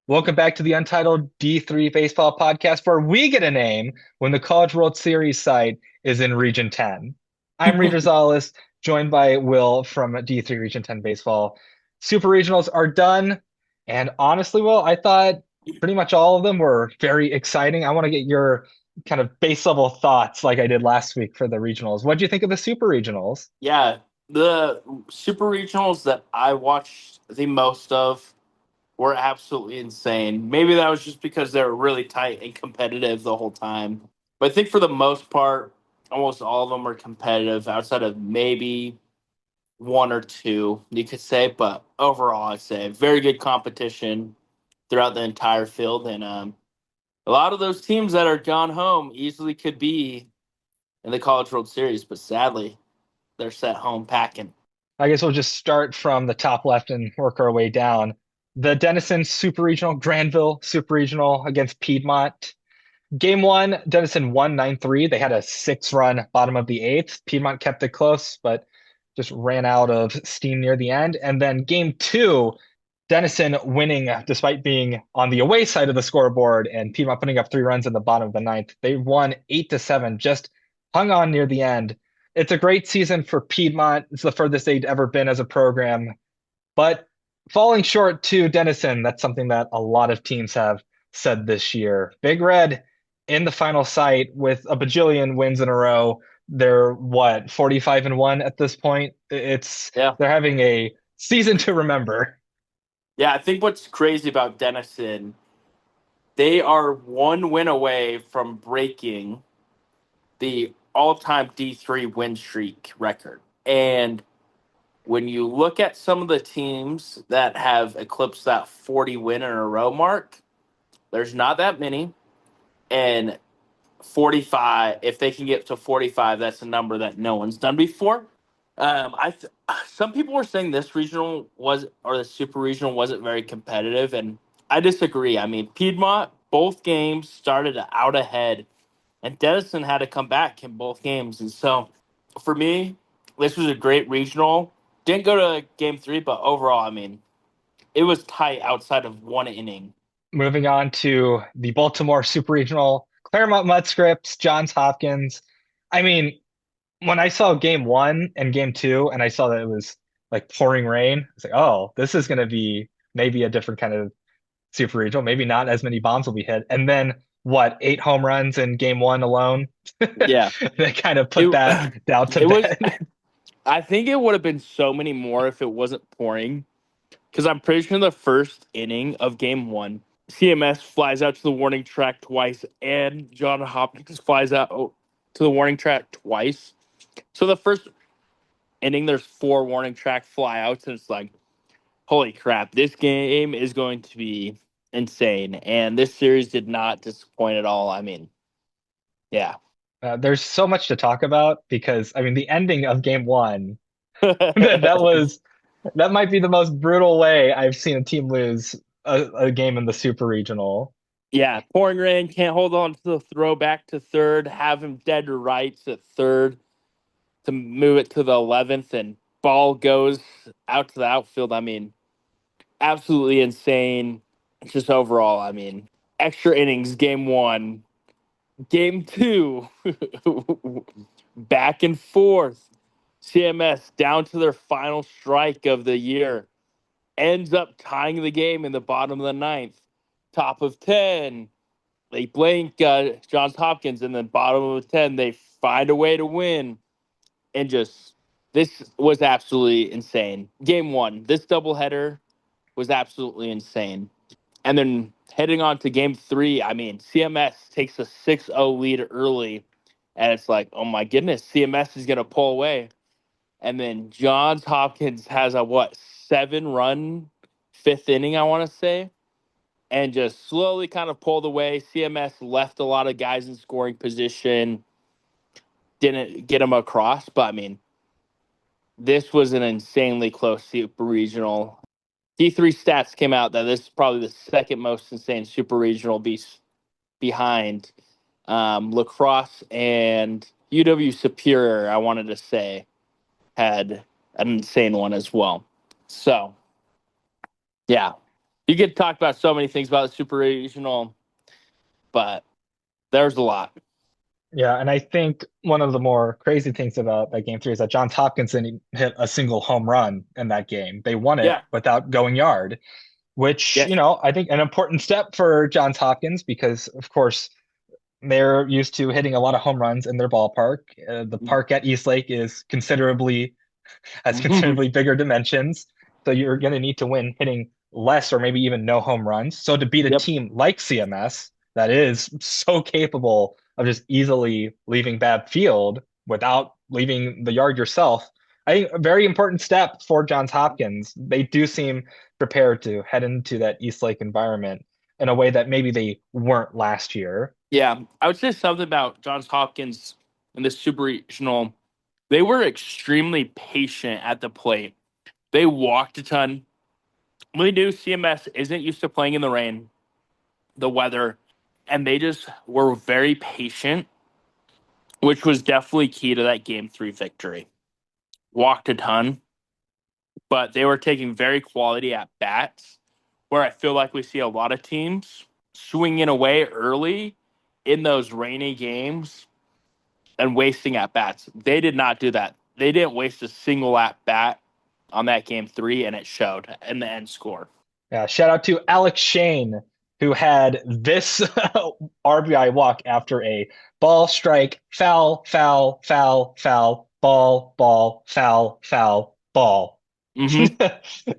Welcome back to the Untitled D3 Baseball Podcast, where we get a name when the College World Series site is in Region 10. I'm Reed Rosales, joined by Will from D3 Region 10 Baseball. Super Regionals are done, and honestly, Will, I thought pretty much all of them were very exciting. I want to get your kind of base level thoughts, like I did last week for the regionals. What do you think of the Super Regionals? Yeah, the super regionals that I watched the most of were absolutely insane. Maybe that was just because they were really tight and competitive the whole time. But I think for the most part, almost all of them were competitive outside of maybe one or two, you could say. But overall, I'd say very good competition throughout the entire field. And a lot of those teams that are gone home easily could be in the College World Series. But sadly, they're set home packing. I guess we'll just start from the top left and work our way down. The Denison Super Regional, Granville Super Regional against Piedmont. Game one, Denison won 9-3. They had a 6-run bottom of the eighth. Piedmont kept it close, but just ran out of steam near the end. And then game two, Denison winning despite being on the away side of the scoreboard and Piedmont putting up 3 runs in the bottom of the ninth. They won 8-7, just hung on near the end. It's a great season for Piedmont. It's the furthest they'd ever been as a program, but falling short to Denison, that's something that a lot of teams have said this year. Big Red in the final sight with a bajillion wins in a row. They're what, 45-1 at this point? It's Yeah. they're having a season to remember. Yeah, I think what's crazy about Denison, they are one win away from breaking the all-time D3 win streak record. And when you look at some of the teams that have eclipsed that 40 win in a row mark, there's not that many. And 45, if they can get to 45, that's a number that no one's done before. Some people were saying this regional was or the super regional wasn't very competitive, and I disagree. I mean, Piedmont both games started out ahead, and Denison had to come back in both games, and so for me, this was a great regional. Didn't go to game three, but overall, I mean, it was tight outside of one inning. Moving on to the Baltimore Super Regional, Claremont Mudscripts, Johns Hopkins. I mean, when I saw game one and game two, and I saw that it was like pouring rain, I was like, oh, this is going to be maybe a different kind of super regional. Maybe not as many bombs will be hit. And then what, 8 home runs in game one alone? Yeah, They kind of put it that down to it was. bed. I think it would have been so many more if it wasn't pouring. Because I'm pretty sure the first inning of game one, CMS flies out to the warning track twice, and John Hopkins flies out to the warning track twice. So the first inning, there's 4 warning track flyouts, and it's like, holy crap, this game is going to be insane. And this series did not disappoint at all. I mean, yeah. There's so much to talk about because I mean the ending of game one that that might be the most brutal way I've seen a team lose a game in the super regional. Yeah, pouring rain, can't hold on to the throw back to third, have him dead to rights at third to move it to the 11th, and ball goes out to the outfield. I mean, absolutely insane. Just overall, I mean, extra innings, game one, game two, back and forth. CMS down to their final strike of the year, ends up tying the game in the bottom of the ninth. Top of 10, they blank Johns Hopkins, and then bottom of the 10, they find a way to win. And just, this was absolutely insane. Game one, this doubleheader was absolutely insane. And then heading on to game three, I mean, CMS takes a 6-0 lead early. And it's like, oh my goodness, CMS is going to pull away. And then Johns Hopkins has a, what, 7-run fifth inning, I want to say, and just slowly kind of pulled away. CMS left a lot of guys in scoring position, didn't get them across. But I mean, this was an insanely close super regional. D3 stats came out that this is probably the second most insane super regional behind Lacrosse and UW Superior. I wanted to say had an insane one as well. So yeah, You could talk about so many things about the super regional, but there's a lot. Yeah, and I think one of the more crazy things about that game three is that Johns Hopkins didn't hit a single home run in that game. They won it Yeah. without going yard, which, Yes. I think an important step for Johns Hopkins because, of course, they're used to hitting a lot of home runs in their ballpark. The park at East Lake is considerably has considerably bigger dimensions. So you're going to need to win hitting less or maybe even no home runs. So to beat a Yep. team like CMS that is so capable of just easily leaving bad field without leaving the yard yourself, I think a very important step for Johns Hopkins. They do seem prepared to head into that East Lake environment in a way that maybe they weren't last year. Yeah. I would say something about Johns Hopkins in this super regional. They were extremely patient at the plate. They walked a ton. We knew CMS isn't used to playing in the rain, the weather, and they just were very patient, which was definitely key to that game three victory. Walked a ton, but they were taking very quality at bats, where I feel like we see a lot of teams swinging away early in those rainy games and wasting at bats. They did not do that. They didn't waste a single at bat on that game three, and it showed in the end score. Yeah, shout out to Alex Shane, who had this RBI walk after a ball strike, foul, foul, foul, foul, ball, foul, foul, ball. Mm-hmm.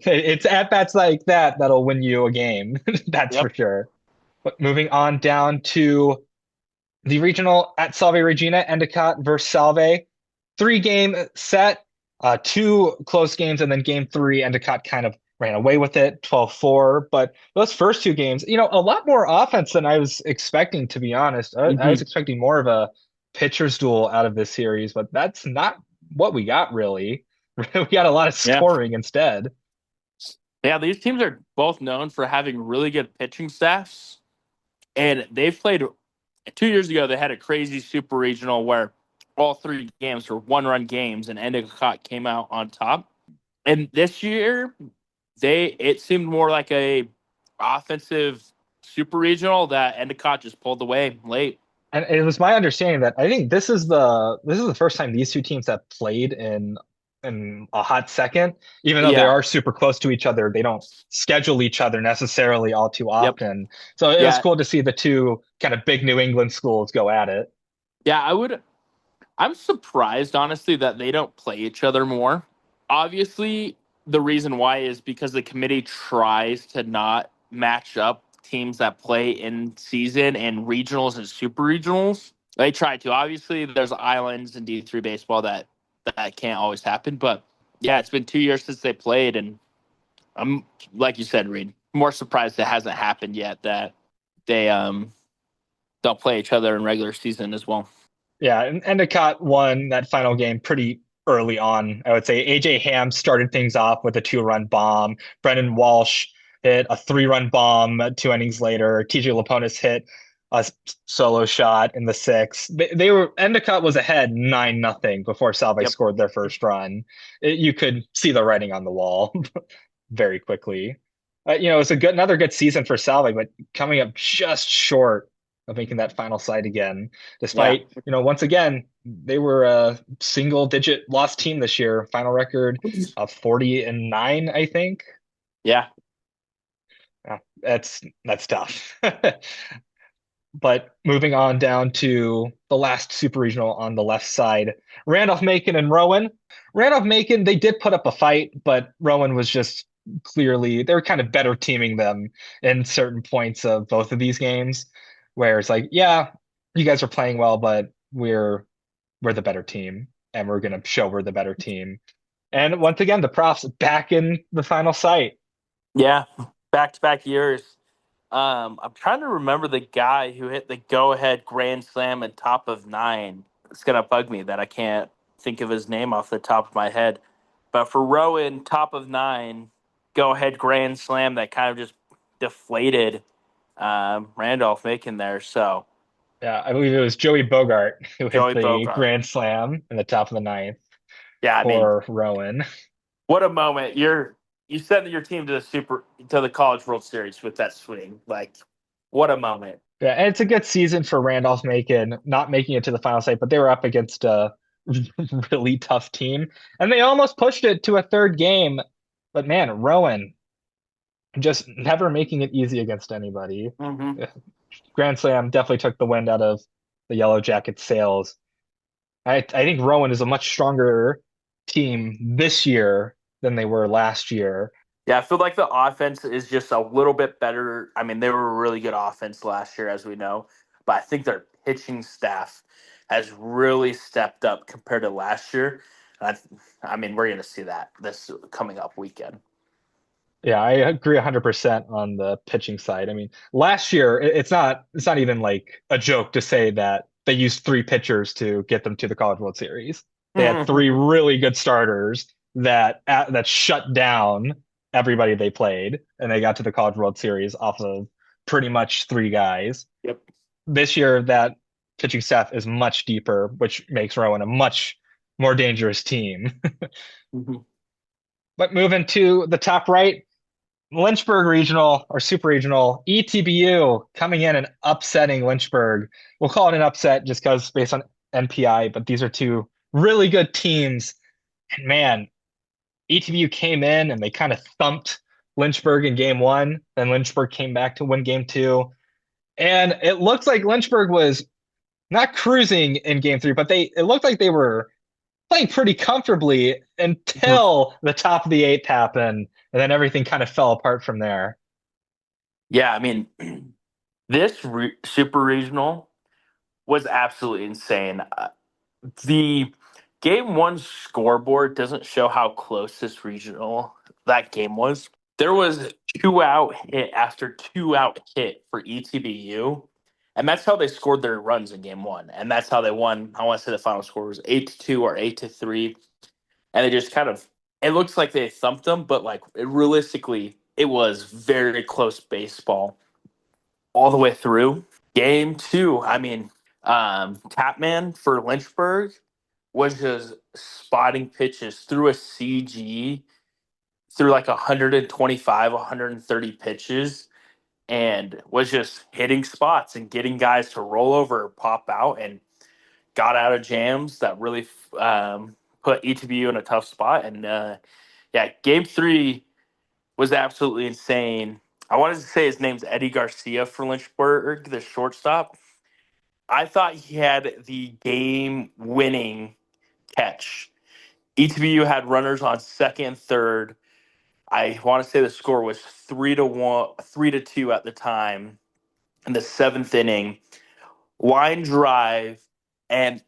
It's at bats like that that'll win you a game. That's for Yep. sure. But moving on down to the regional at Salve Regina, Endicott versus Salve. 3 game set, two close games, and then game three, Endicott kind of ran away with it, 12-4. But those first 2 games, a lot more offense than I was expecting, to be honest. I was Mm-hmm. expecting more of a pitcher's duel out of this series, but that's not what we got, really. We got a lot of Yeah. scoring instead. Yeah, these teams are both known for having really good pitching staffs, and they've played 2 years ago. They had a crazy super regional where all 3 games were one-run games, and Endicott came out on top. And this year, they it seemed more like a offensive super regional that Endicott just pulled away late. And it was my understanding that I think this is the first time these 2 teams have played in a hot second, even though they Yeah. are super close to each other, they don't schedule each other necessarily all too Yep. often. So it was Yeah. cool to see the two kind of big New England schools go at it. Yeah. I'm surprised, honestly, that they don't play each other more. Obviously, the reason why is because the committee tries to not match up teams that play in season and regionals and super regionals. They try to. Obviously, there's islands in D3 baseball that can't always happen. But yeah, it's been 2 years since they played, and I'm like you said, Reed, more surprised it hasn't happened yet that they don't play each other in regular season as well. Yeah, and Endicott won that final game pretty early on. I would say AJ Ham started things off with a 2-run bomb. Brendan Walsh hit a 3-run bomb 2 innings later. TJ Laponis hit a solo shot in the sixth. They were Endicott was ahead 9-0 before Salve Yep. scored their first run. You could see the writing on the wall very quickly. It's another good season for Salve, but coming up just short of making that final sight again. Yeah. Despite, once again, they were a single digit loss team this year. Final record of 40-9, I think. Yeah. Yeah, that's tough. But moving on down to the last super regional on the left side, Randolph Macon and Rowan. Randolph Macon, they did put up a fight, but Rowan was just clearly they were kind of better teaming them in certain points of both of these games, where it's like, yeah, you guys are playing well, but we're the better team, and we're gonna show we're the better team. And once again, the profs back in the final sight. Yeah. Back to back years. I'm trying to remember the guy who hit the go ahead grand slam at top of nine. It's gonna bug me that I can't think of his name off the top of my head. But for Rowan, top of nine, go ahead grand slam that kind of just deflated Randolph Macon there. So Yeah, I believe it was Joey Bogart who hit Joey the Bogart. grand slam in the top of the ninth Yeah, I mean, for Rowan. what a moment. you sent your team to the College World Series with that swing. Like, what a moment. Yeah, and it's a good season for Randolph-Macon, not making it to the final site, but they were up against a really tough team, and they almost pushed it to a third game. But man, Rowan just never making it easy against anybody. Mm-hmm. Grand Slam definitely took the wind out of the Yellow Jackets' sails. I think Rowan is a much stronger team this year than they were last year. Yeah, I feel like the offense is just a little bit better. I mean, they were a really good offense last year, as we know, but I think their pitching staff has really stepped up compared to last year. And I mean, we're going to see that this coming up weekend. Yeah, I agree 100% on the pitching side. I mean, last year it's not even like a joke to say that they used three pitchers to get them to the College World Series. They had three really good starters that shut down everybody they played, and they got to the College World Series off of pretty much three guys. Yep. This year, that pitching staff is much deeper, which makes Rowan a much more dangerous team. Mm-hmm. But moving to the top right, Lynchburg Regional or Super Regional, ETBU coming in and upsetting Lynchburg. We'll call it an upset just because based on NPI, but these are two really good teams. And man, ETBU came in and they kind of thumped Lynchburg in game one. Then Lynchburg came back to win game two. And it looks like Lynchburg was not cruising in game three, but it looked like they were playing pretty comfortably until the top of the eighth happened, and then everything kind of fell apart from there. Yeah, I mean, this super regional was absolutely insane. The game one scoreboard doesn't show how close this regional that game was. There was 2 out hit after 2 out hit for ETBU. And that's how they scored their runs in game one. And that's how they won. I want to say the final score was 8-2 or 8-3. And they just kind of, it looks like they thumped them, but like realistically, it was very close baseball all the way through. Game two, I mean, Tapman for Lynchburg was just spotting pitches through a CG through like 125, 130 pitches and was just hitting spots and getting guys to roll over or pop out and got out of jams that really put ETBU in a tough spot. And yeah, game three was absolutely insane. I wanted to say his name's Eddie Garcia for Lynchburg, the shortstop. I thought he had the game winning catch. ETBU had runners on second and third. I want to say the score was 3-1, 3-2 at the time in the seventh inning. Line drive, and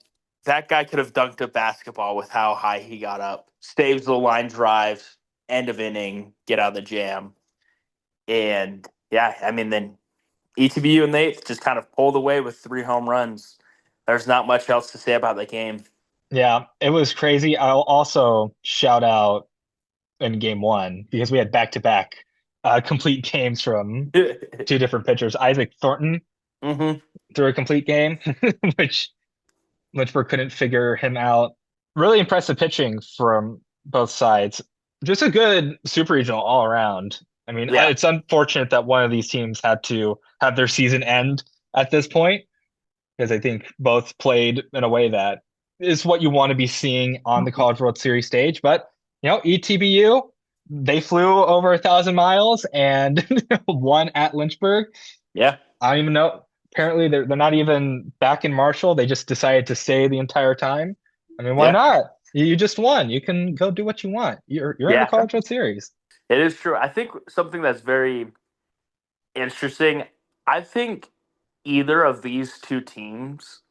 that guy could have dunked a basketball with how high he got up. Saves the line drive, end of inning, get out of the jam. And yeah, I mean, then ETBU and they just kind of pulled away with 3 home runs. There's not much else to say about the game. Yeah, it was crazy. I'll also shout out in game one because we had back-to-back complete games from two different pitchers. Isaac Thornton Mm-hmm. threw a complete game, which Lynchburg couldn't figure him out. Really impressive pitching from both sides. Just a good super regional all around. I mean, Yeah. it's unfortunate that one of these teams had to have their season end at this point because I think both played in a way that is what you want to be seeing on the College World Series stage. But ETBU, they flew over 1,000 miles and won at Lynchburg. Yeah. I don't even know. Apparently, they're not even back in Marshall. They just decided to stay the entire time. I mean, why Yeah. not? You just won. You can go do what you want. You're in the Yeah. College World Series. It is true. I think something that's very interesting, I think either of these two teams,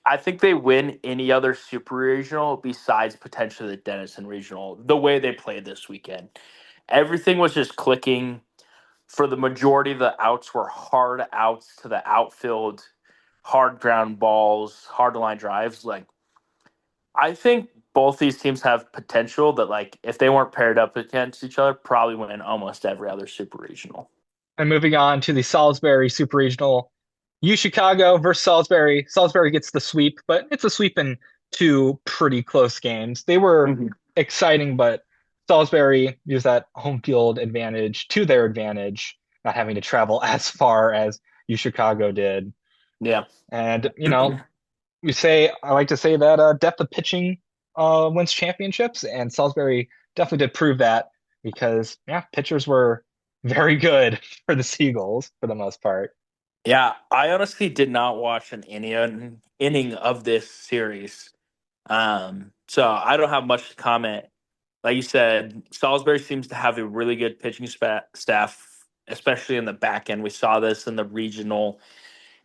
I think they win any other super regional besides potentially the Denison regional, the way they played this weekend. Everything was just clicking. For the majority of the outs were hard outs to the outfield, hard ground balls, hard line drives. Like I think both these teams have potential that like if they weren't paired up against each other, probably win almost every other super regional. And moving on to the Salisbury Super Regional, U Chicago versus Salisbury. Salisbury gets the sweep, but it's a sweep in two pretty close games. They were Mm-hmm. exciting, but Salisbury used that home field advantage to their advantage, not having to travel as far as U Chicago did. Yeah. And, I like to say that depth of pitching wins championships, and Salisbury definitely did prove that because, yeah, pitchers were very good for the Seagulls for the most part. Yeah, I honestly did not watch an inning of this series. So I don't have much to comment. Like you said, Salisbury seems to have a really good pitching staff, especially in the back end. We saw this in the regional,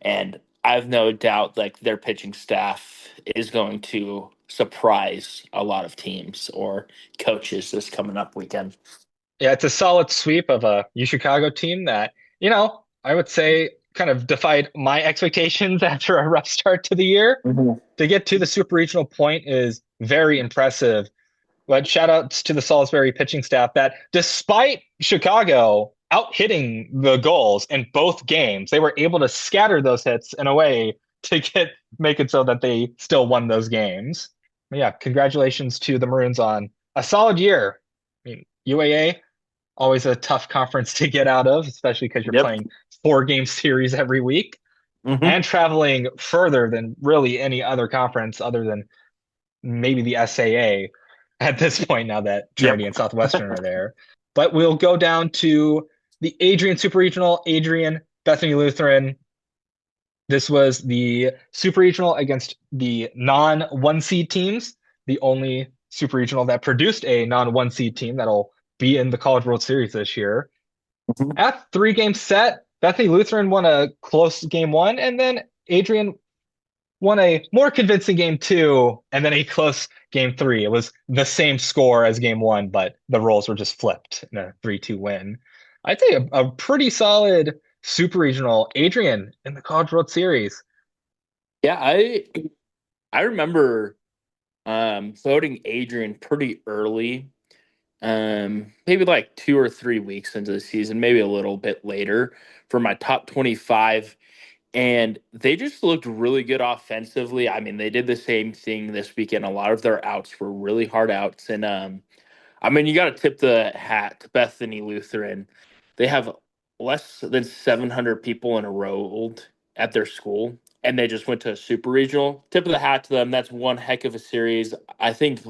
and I have no doubt like their pitching staff is going to surprise a lot of teams or coaches this coming up weekend. Yeah, it's a solid sweep of a U Chicago team that, I would say kind of defied my expectations after a rough start to the year. Mhm. To get to the super regional point is very impressive. But shout outs to the Salisbury pitching staff that despite Chicago out hitting the goals in both games, they were able to scatter those hits in a way to make it so that they still won those games. But yeah, congratulations to the Maroons on a solid year. I mean, UAA, always a tough conference to get out of, especially because you're Yep. playing 4 game series every week Hmm. and traveling further than really any other conference other than maybe the SAA at this point now that Yep. Trinity and Southwestern are there. But we'll go down to the Adrian Super Regional, Adrian, Bethany Lutheran. This was the Super Regional against the non one seed teams, the only Super Regional that produced a non one seed team that'll be in the College World Series this year. Mhm. At 3 game set, Bethany Lutheran won a close game 1, and then Adrian won a more convincing game 2 and then a close game 3. It was the same score as game 1, but the roles were just flipped in a 3-2 win. I'd say a pretty solid super regional. Adrian in the College World Series. Yeah, I remember voting Adrian pretty early, maybe like 2 or 3 weeks into the season, maybe a little bit later for my top 25. And they just looked really good offensively. I mean, they did the same thing this weekend. A lot of their outs were really hard outs. And I mean, you got to tip the hat to Bethany Lutheran. They have less than 700 people enrolled at their school, and they just went to a super regional. Tip of the hat to them. That's one heck of a series. I think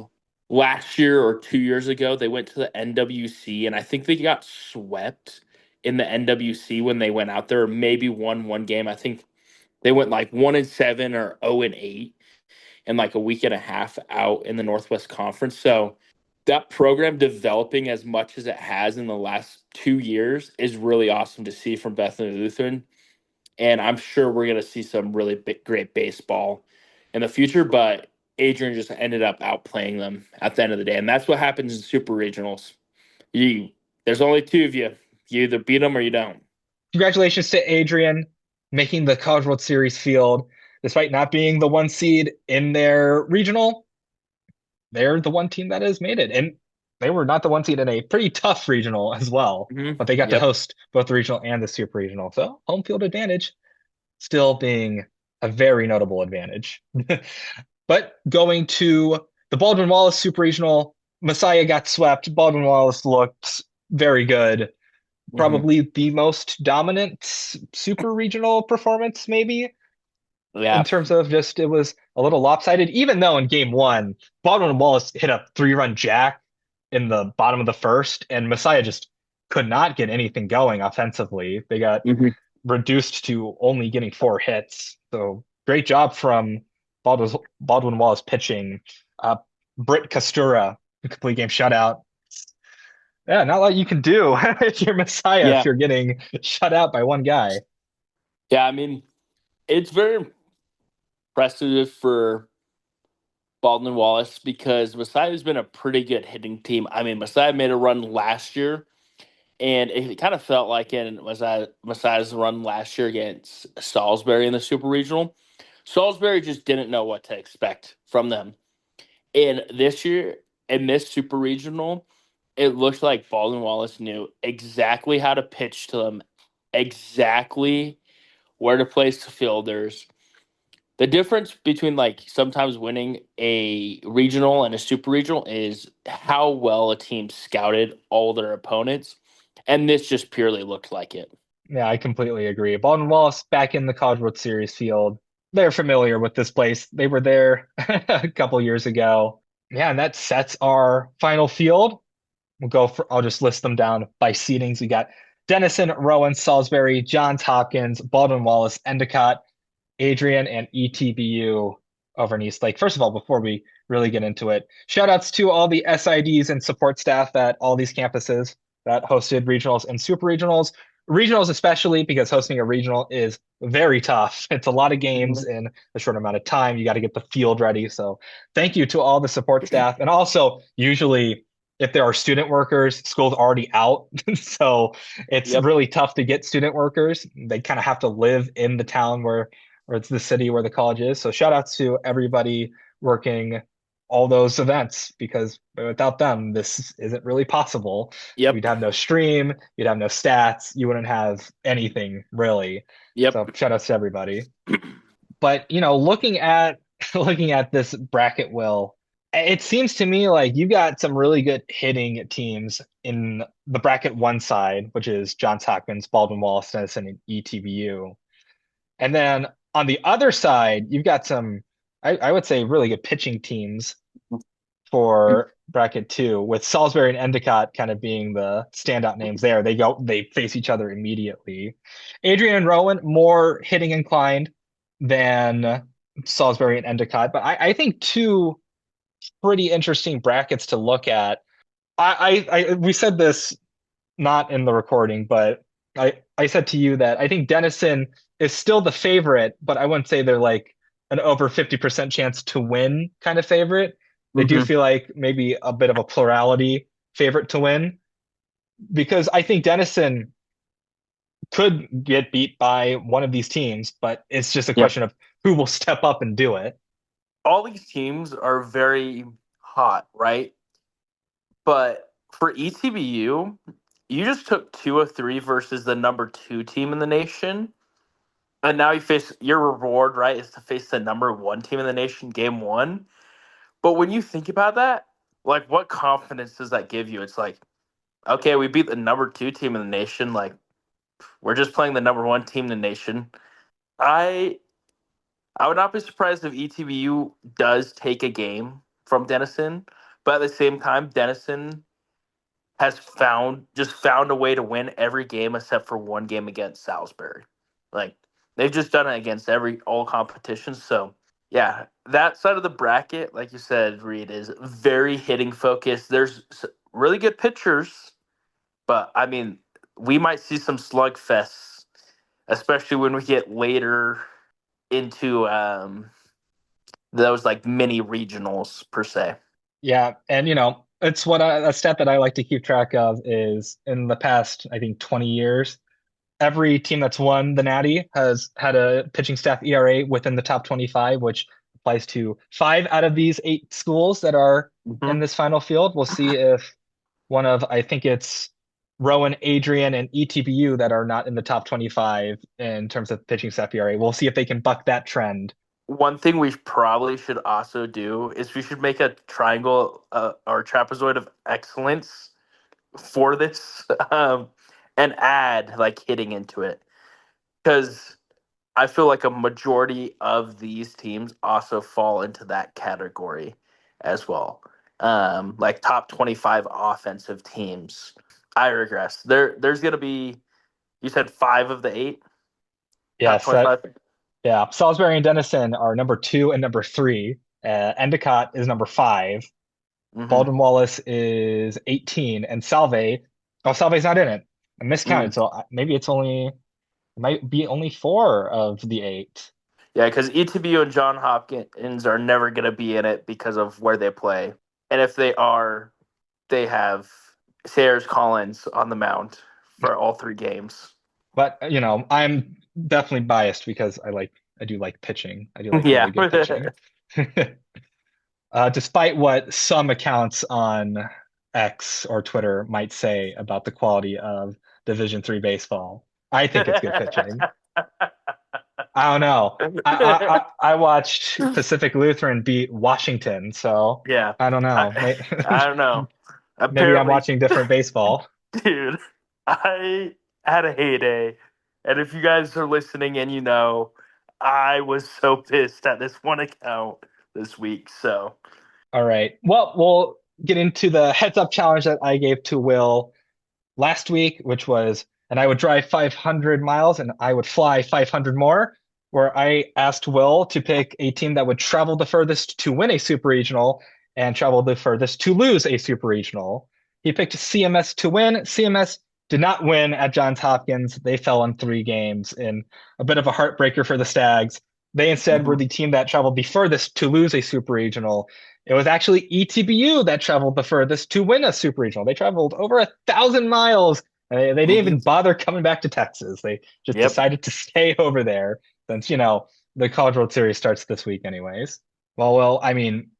last year or 2 years ago, they went to the NWC, and I think they got swept in the NWC when they went out there, maybe won one game. I think they went like 1-7 or 0-8 in like a week and a half out in the Northwest Conference. So that program developing as much as it has in the last 2 years is really awesome to see from Bethany Lutheran. And I'm sure we're going to see some really great baseball in the future. But Adrian just ended up outplaying them at the end of the day. And that's what happens in super regionals. You, there's only two of you. You either beat them or you don't. Congratulations to Adrian making the College World Series field. Despite not being the one seed in their regional, they're the one team that has made it. And they were not the one seed in a pretty tough regional as well, but they got to Yep. host both the regional and the super regional. So home field advantage still being a very notable advantage. But going to the Baldwin Wallace Super Regional, Messiah got swept. Baldwin Wallace looked very good. Hmm. Probably the most dominant super regional performance, maybe in Yeah. terms of just it was a little lopsided, even though in game 1, Baldwin and Wallace hit a 3-run jack in the bottom of the first, and Messiah just could not get anything going offensively. They got Hmm. reduced to only getting 4 hits. So great job from Baldwin Wallace pitching. Uh, Britt Castura, complete game shutout. Yeah, not a lot you can do if you're Messiah if Yeah. you're getting shut out by one guy. Yeah. I mean, it's very impressive for Baldwin Wallace because Messiah's been a pretty good hitting team. I mean, Messiah made a run last year, and it kind of felt like in Messiah's run last year against Salisbury in the Super Regional. Salisbury just didn't know what to expect from them. And this year, in this Super Regional, it looked like Baldwin Wallace knew exactly how to pitch to them, exactly where to place the fielders, The difference between like sometimes winning a regional and a super regional is how well a team scouted all their opponents. And this just purely looked like it. Yeah, I completely agree. Baldwin Wallace back in the College World Series field. They're familiar with this place. They were there a couple years ago. Yeah, and that sets our final field. I'll just list them down by seedings. We got Denison, Rowan, Salisbury, Johns Hopkins, Baldwin Wallace, Endicott, Adrian, and ETBU over in East Lake. First of all, before we really get into it, shout outs to all the SIDs and support staff at all these campuses that hosted regionals and super regionals. Regionals, especially because hosting a regional is very tough. It's a lot of games Mhm. in a short amount of time. You got to get the field ready. So, thank you to all the support staff. And also, usually, if there are student workers, school's already out. So, it's Yep. really tough to get student workers. They kind of have to live in the town where or it's the city where the college is. So shout outs to everybody working all those events because without them, this isn't really possible. You'd Yep. have no stream, you'd have no stats, you wouldn't have anything really. So Yep. shout outs to everybody. But looking at looking at this bracket, Will, it seems to me like you got some really good hitting teams in the bracket one side, which is Johns Hopkins, Baldwin Wallace, Denison, and ETBU. And then on the other side, you've got some, I would say, really good pitching teams for bracket two, with Salisbury and Endicott kind of being the standout names there. They face each other immediately. Adrian and Rowan more hitting inclined than Salisbury and Endicott, but I think two pretty interesting brackets to look at. We said this not in the recording, but I said to you that I think Denison is still the favorite, but I wouldn't say they're like an over 50% chance to win kind of favorite. They do Hmm. feel like maybe a bit of a plurality favorite to win because I think Denison could get beat by one of these teams, but it's just a Yep. question of who will step up and do it. All these teams are very hot, right? But for ETBU, you just took 2 of 3 versus the number 2 team in the nation. And now you face your reward, right, is to face the number 1 team in the nation game one. But when you think about that, like what confidence does that give you? It's like, okay, we beat the number 2 team in the nation. Like we're just playing the number 1 team in the nation. I I would not be surprised if ETBU does take a game from Denison, but at the same time, Denison has found a way to win every game except for one game against Salisbury. Like they've just done it against every all competitions. So yeah, that side of the bracket, like you said, Reed, is very hitting focused. There's really good pitchers, but I mean, we might see some slugfests, especially when we get later into those like mini regionals per se. Yeah, and it's a stat that I like to keep track of is in the past, I think 20 years, every team that's won the Natty has had a pitching staff ERA within the top 25, which applies to 5 out of these 8 schools that are in Mm-hmm. this final field. We'll see if I think it's Rowan, Adrian, and ETBU that are not in the top 25 in terms of pitching staff ERA. We'll see if they can buck that trend. One thing we probably should also do is we should make a triangle or trapezoid of excellence for this and add like hitting into it because I feel like a majority of these teams also fall into that category as well. Like top 25 offensive teams. I regress. There's gonna be you said 5 of the 8 top Yes, 25. yeah. Salisbury and Denison are number 2 and number 3. Endicott is number 5. Mm-hmm. Baldwin Wallace is 18, and Salve's not in it. I miscounted, Mm. so maybe it might be only 4 of the 8. Yeah, because ETBU and John Hopkins are never going to be in it because of where they play. And if they are, they have Sayers Collins on the mound for all 3 games. But I'm definitely biased because I do like pitching. I do like Yeah. really good pitching. Despite what some accounts on X or Twitter might say about the quality of Division 3 baseball, I think it's good pitching. I don't know. I watched Pacific Lutheran beat Washington, so Yeah, I don't know. I don't know. Maybe I'm Apparently, watching different baseball. dude, I had a heyday, and if you guys are listening and you know, I was so pissed at this one account this week. So, All right. Well, we'll get into the heads up challenge that I gave to Will last week, which was, and I would drive 500 miles and I would fly 500 more, where I asked Will to pick a team that would travel the furthest to win a super regional and travel the furthest to lose a super regional. He picked CMS to win. CMS did not win at Johns Hopkins. They fell in 3 games in a bit of a heartbreaker for the Stags. They instead were mhm. the team that traveled the furthest to lose a super regional. It was actually ETBU that traveled the furthest to win a super regional. They traveled over 1,000 miles. They didn't Mhm. even bother coming back to Texas. They just Yep. decided to stay over there since, the College World Series starts this week anyways. Well, I mean,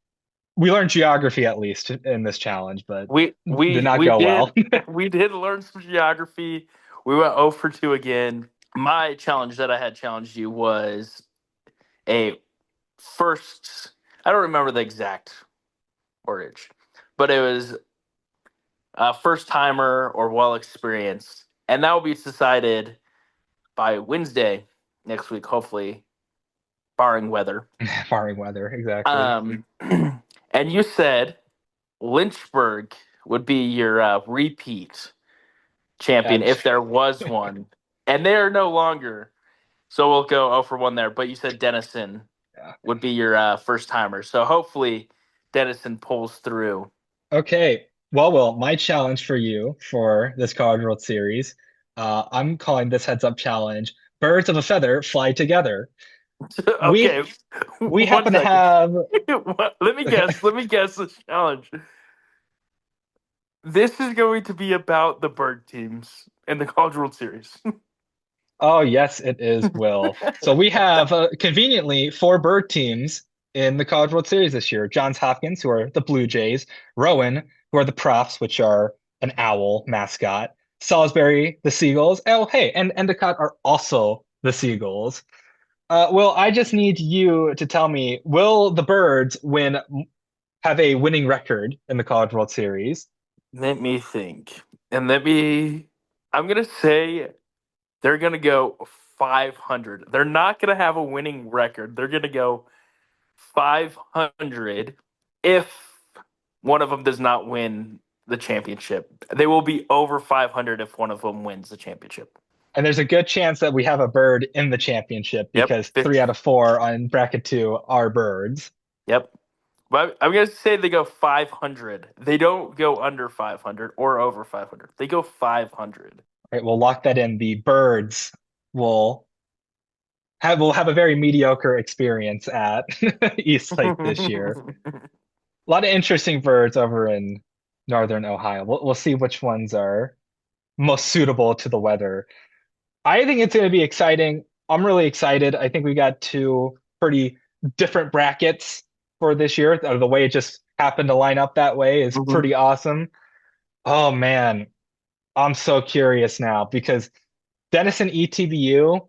we learned geography at least in this challenge, but We did we not we go did well. we did learn some geography. We went 0 for 2 again. My challenge that I had challenged you was a first. I don't remember the exact wordage, but it was a first timer or well experienced, and that will be decided by Wednesday next week, hopefully, barring weather. Barring weather, exactly. And you said Lynchburg would be your repeat champion That's if there was one, and they are no longer. So we'll go 0 for 1 there. But you said Denison yeah. would be your first timer. So hopefully Denison pulls through. Okay. Well, my challenge for you for this College World Series, I'm calling this heads up challenge. Birds of a feather fly together. We Okay, we one happen to second. have Let me guess. Let me guess this challenge. This is going to be about the bird teams in the College World Series. Oh, yes, it is, Will. So we have conveniently 4 bird teams in the College World Series this year. Johns Hopkins, who are the Blue Jays, Rowan, who are the Profs, which are an owl mascot, Salisbury, the Seagulls. Oh, hey, and Endicott are also the Seagulls. Will, I just need you to tell me, will the Birds have a winning record in the College World Series? Let me think. And let me. I'm going to say they're going to go 500. They're not going to have a winning record. They're going to go 500 if one of them does not win the championship. They will be over 500 if one of them wins the championship. And there's a good chance that we have a bird in the championship Yep. because 3 out of 4 on bracket 2 are birds. Yep. But I'm going to say they go 500. They don't go under 500 or over 500. They go 500. Right, we'll lock that in. The birds will will have a very mediocre experience at East Lake this year. A lot of interesting birds over in northern Ohio. We'll see which ones are most suitable to the weather. I think it's going to be exciting. I'm really excited. I think we got 2 pretty different brackets for this year. The way it just happened to line up that way is Mhm. pretty awesome. Oh man, I'm so curious now because Denison ETBU,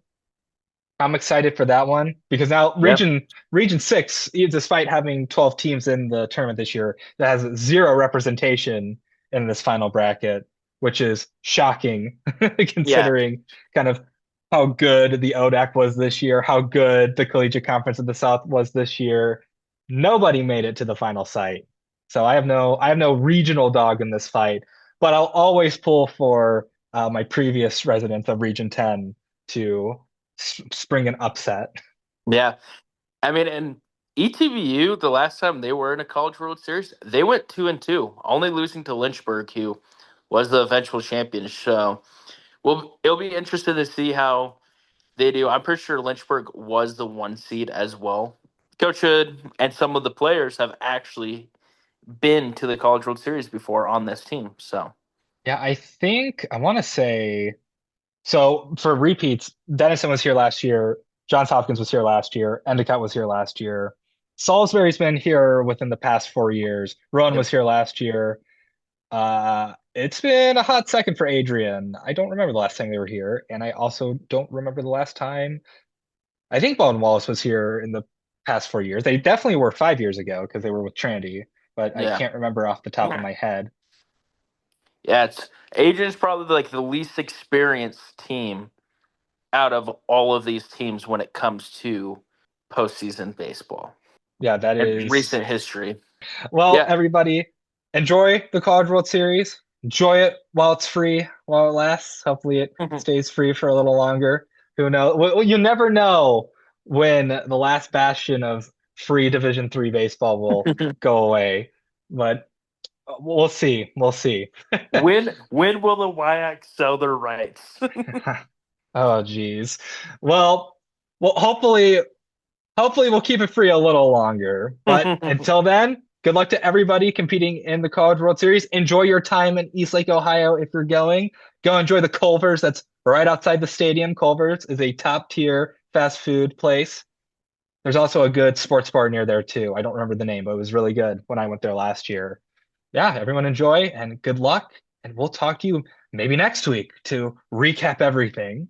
I'm excited for that one because now Yep. Region 6, despite having 12 teams in the tournament this year, that has 0 representation in this final bracket, which is shocking Yeah. considering kind of how good the ODAC was this year, how good the Collegiate Conference of the South was this year. Nobody made it to the final site. So I have no regional dog in this fight, but I'll always pull for my previous residents of Region 10 to spring an upset. Yeah. I mean, and ETBU, the last time they were in a College World Series, they went 2-2, only losing to Lynchburg, who was the eventual champion. So, well, it'll be interesting to see how they do. I'm pretty sure Lynchburg was the 1 seed as well. Coach Hood and some of the players have actually been to the College World Series before on this team. So, Yeah, I think I want to say so for repeats, Denison was here last year, Johns Hopkins was here last year, Endicott was here last year. Salisbury's been here within the past 4 years. Rowan yep. was here last year. It's been a hot second for Adrian. I don't remember the last time they were here, and I also don't remember the last time. I think Baldwin Wallace was here in the past 4 years. They definitely were 5 years ago because they were with Trandy, but I Yeah. can't remember off the top of my head. Yeah, it's Adrian's probably like the least experienced team out of all of these teams when it comes to postseason baseball Yeah, that and is. recent history. Well, Yeah. everybody, enjoy the College World Series. Enjoy it while it's free, while it lasts. Hopefully, it stays free for a little longer. Who knows? Well, you never know when the last bastion of free Division III baseball will go away, but we'll see. We'll see. When will the WIAC sell their rights? Oh, geez. Well, well, hopefully we'll keep it free a little longer. But until then, good luck to everybody competing in the College World Series. Enjoy your time in Eastlake, Ohio if you're going. Go enjoy the Culver's that's right outside the stadium. Culver's is a top tier fast food place. There's also a good sports bar near there too. I don't remember the name, but it was really good when I went there last year. Yeah, everyone enjoy and good luck. And we'll talk to you maybe next week to recap everything.